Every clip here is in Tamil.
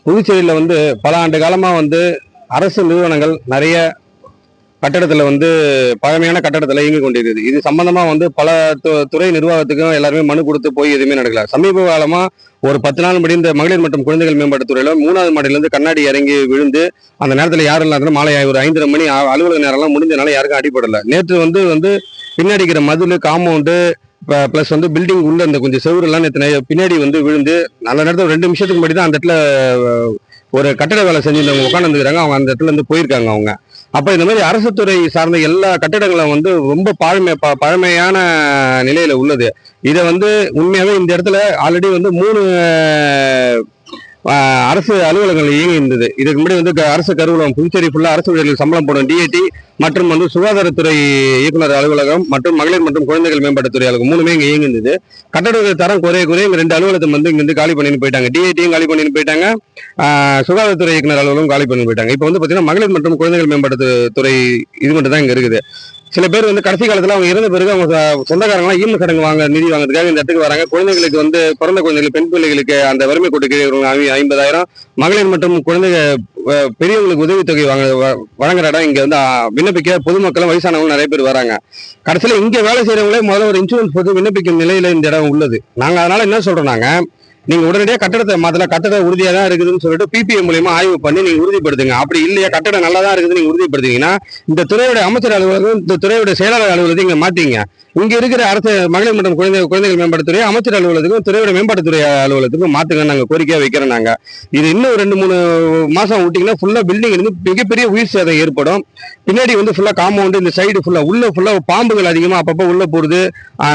புதுச்சேரியில பல ஆண்டு காலமா அரசு நிறுவனங்கள் நிறைய கட்டடத்துல பழமையான கட்டடத்துல இயங்கி கொண்டிருக்குது. இது சம்பந்தமா பல துறை நிர்வாகத்துக்கும் எல்லாருமே மனு கொடுத்து போய் எதுவுமே நடக்கல. சமீப காலமா ஒரு 10 நாள் முன்னாடி இந்த மகளிர் மற்றும் குழந்தைகள் மேம்பாட்டுத்துறையில 3வது மாடியில இருந்து கண்ணாடி இறங்கி விழுந்து அந்த நேரத்துல யாரும் இல்லாத மாலை ஒரு 5:30 மணி அலுவலக நேரம்லாம் முடிஞ்சனால யாருக்கும் அடிபடல. நேற்று பின்னாடி இருக்கிற மதுளு காம்பவுண்டு பிளஸ் பில்டிங் உள்ள இருந்த கொஞ்சம் செவரு எல்லாம் நேற்று பின்னாடி விழுந்து நல்ல நேரத்தில் 2 நிமிஷத்துக்கு முன்னாடி தான் அந்த இடத்துல ஒரு கட்டட வேலை செஞ்சிருந்தவங்க உட்காந்துருக்காங்க. அவங்க அந்த இடத்துல போயிருக்காங்க அவங்க. அப்ப இந்த மாதிரி அரசு துறை சார்ந்த எல்லா கட்டடங்களும் ரொம்ப பழமையான நிலையில உள்ளது. இதை உண்மையாவே இந்த இடத்துல ஆல்ரெடி 3 அரசு அலுவலகங்கள் இயங்கி இருந்தது. இதுக்கு முன்னாடி அரசு கருவூலம் புதுச்சேரி ஃபுல்லா அரசு ஊழியர்கள் சம்பளம் போடும் டிஏடி மற்றும் சுகாதாரத்துறை இயக்குநர் அலுவலகம் மற்றும் மகளிர் மற்றும் குழந்தைகள் மேம்பாட்டுத்துறை அலுவலகம் 3மே இங்க இயங்கி இருந்தது. கட்டட தரம் குறைய இங்க 2 அலுவலகத்தை இங்க காலி பண்ணிட்டு போயிட்டாங்க. டிஏடியும் காலி பண்ணிட்டு போயிட்டாங்க, சுகாதாரத்துறை இயக்குநர் அலுவலகம் காலி பண்ணி போயிட்டாங்க. இப்போ பாத்தீங்கன்னா மகளிர் மற்றும் குழந்தைகள் மேம்பாட்டுத்துறை இது மட்டும் தான் இங்க இருக்குது. சில பேர் கடைசி காலத்துல அவங்க இறந்த பிறகு அவங்க சொந்தக்காரங்களாம் ஈம சடங்கு நிதி வாங்குறதுக்காக இந்த இடத்துக்கு வராங்க. குழந்தைகளுக்கு பிறந்த குழந்தைகளுக்கு பெண் பிள்ளைகளுக்கு அந்த வறுமை கோட்டுக்கு 50,000, மகளிர் மற்றும் பெரியவங்களுக்கு உதவித்தொகை வழங்குற இடம் இங்க விண்ணப்பிக்க பொதுமக்களும் வயசானவங்களும் நிறைய பேர் வராங்க. கடைசியில இங்க வேலை செய்யறவங்களே முதல்ல ஒரு இன்சூரன்ஸ் போட்டு விண்ணப்பிக்கும் நிலையில இந்த இடம் உள்ளது. நாங்க அதனால என்ன சொல்றோம்னாங்க, நீங்க உடனடியாக கட்டடத்தை மாத்தல, கட்டடம் உறுதியா தான் இருக்குதுன்னு சொல்லிட்டு பிபிஎம் மூலியமா ஆய்வு பண்ணி நீங்க உறுதிப்படுத்துங்க. அப்படி இல்லையா கட்டடம் நல்லா தான் இருக்குது நீங்க உறுதிப்படுத்தீங்கன்னா இந்த துறையோட அமைச்சர் அலுவலகம் இந்த துறையோட செயலாளர் அலுவலகத்தை இங்க மாத்தீங்க. இங்க இருக்கிற அரசு மகளிர் மற்றும் குழந்தைகள் மேம்பாட்டுத்துறை அமைச்சர் அலுவலகத்துக்கும் துறையோட மேம்பாட்டுத்துறை அலுவலகத்துக்கும் மாத்துங்க நாங்க கோரிக்கையா வைக்கிறோம். நாங்க இது இன்னும் 2-3 மாசம் விட்டீங்கன்னா ஃபுல்லா பில்டிங் மிகப்பெரிய உயிர் சேதம் ஏற்படும். பின்னாடி ஃபுல்லா காம்பவுண்ட் இந்த சைடு ஃபுல்லா உள்ள பாம்புகள் அதிகமா அப்பப்போ உள்ள போறது,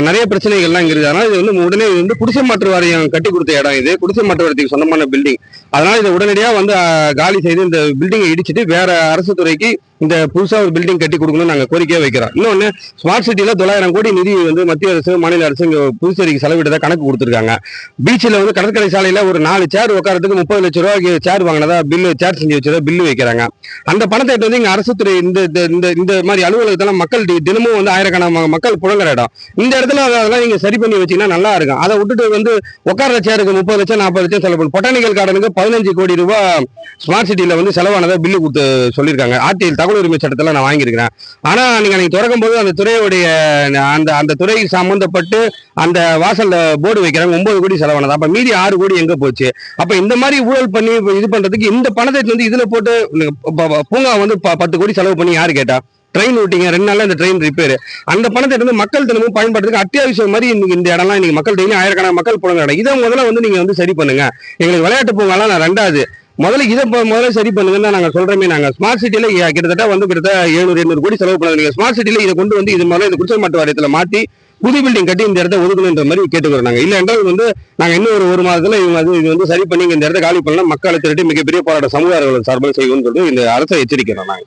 நிறைய பிரச்சனைகள்லாம் இங்க இருக்குது. அதனால இது உடனே குடிசை மாற்று வாரியம் கட்டி கொடுத்த இடம், இது குடிசை மாற்று வாரியத்துக்கு சொந்தமான பில்டிங். அதனால இதை உடனடியா காலி செய்து இந்த பில்டிங்கை இடிச்சிட்டு வேற அரசு துறைக்கு இந்த புதுசா ஒரு பில்டிங் கட்டி கொடுக்கணும்னு நாங்க கோரிக்கையா வைக்கிறோம். இன்னொன்னு ஸ்மார்ட் சிட்டில 900 கோடி நிதி மத்திய அரசு மாநில அரசு இங்க புதுச்சேரிக்கு செலவிட்டதா கணக்கு கொடுத்திருக்காங்க. பீச்சில் கடற்கரை சாலையில ஒரு 4 சேர் உட்காரத்துக்கு 30 லட்சம் ரூபாய்க்கு சேர் வாங்கினதா பில்லு, சேர் செஞ்சு வச்சதா பில்லு வைக்கிறாங்க. அந்த பணத்தை இங்க அரசு துறை இந்த மாதிரி அலுவலகத்தெல்லாம் மக்கள் தினமும் ஆயிரக்கணக்கான மக்கள் புழங்குற இடம். இந்த இடத்துல அதெல்லாம் நீங்க சரி பண்ணி வச்சீங்கன்னா நல்லா இருக்கும். அதை விட்டுட்டு உட்கார சேருக்கு 30 லட்சம் 40 லட்சம் செலவு பண்ணும். பொட்டானிக்கல் கார்டனுக்கு 15 கோடி ரூபாய் ஸ்மார்ட் சிட்டில செலவானதா பில்லு கொடுத்து சொல்லியிருக்காங்க. ஆர்டிஎல் தகவல் உரிமை சட்டத்துல நான் வாங்கியிருக்கிறேன். ஆனா நீங்க திறக்கும் போது அந்த துறையுடைய அந்த துறை சம்பந்தப்பட்டு அந்த வாசல்ல போர்டு வைக்கிறாங்க 9 கோடி செலவானது. அப்ப மீதி 6 கோடி எங்க போச்சு? அப்ப இந்த மாதிரி ஊழல் பண்ணி இது பண்றதுக்கு இந்த பணத்தை இதுல போட்டு பூங்கா 10 கோடி செலவு பண்ணி யாரு கேட்டா? ட்ரெயின் விட்டீங்க 2 நாள்ல இந்த ட்ரெயின் ரிப்பேர். அந்த பணத்தை மக்கள் தினமும் பயன்படுறதுக்கு அத்தியாவசியம் மாதிரி இந்த இடம்லாம் இன்னைக்கு மக்கள் டெய்லி ஆயிரக்கணக்கான மக்கள் புழங்க இடம். இதை முதல்ல நீங்க சரி பண்ணுங்க. எங்களுக்கு விளையாட்டு பூங்காலாம் நான் 2வது முதல்ல சரி பண்ணுங்கன்னு நாங்க சொல்றோமே. நாங்க ஸ்மார்ட் சிட்டில கிட்டத்தட்ட 700-800 கோடி செலவு பண்ணது. நீங்க ஸ்மார்ட் சிட்டில இதை கொண்டு இது முதல்ல இந்த குடிசை மாற்று வாரியத்துல மாத்தி புது பில்டிங் கட்டி இந்த இடத்த ஒதுக்கணுன்ற மாதிரி கேட்டுக்கிறோம். நாங்க இல்ல என்றால் நாங்க இன்னும் ஒரு மாதத்துல இது சரி பண்ணி இந்த இடத்த காலி பண்ணலாம். மக்களை திரட்டி மிகப்பெரிய போராட்டம் சமூக சார்பில் செய்வோம்னு சொல்லிட்டு இந்த அரசை எச்சரிக்கிறோம் நாங்க.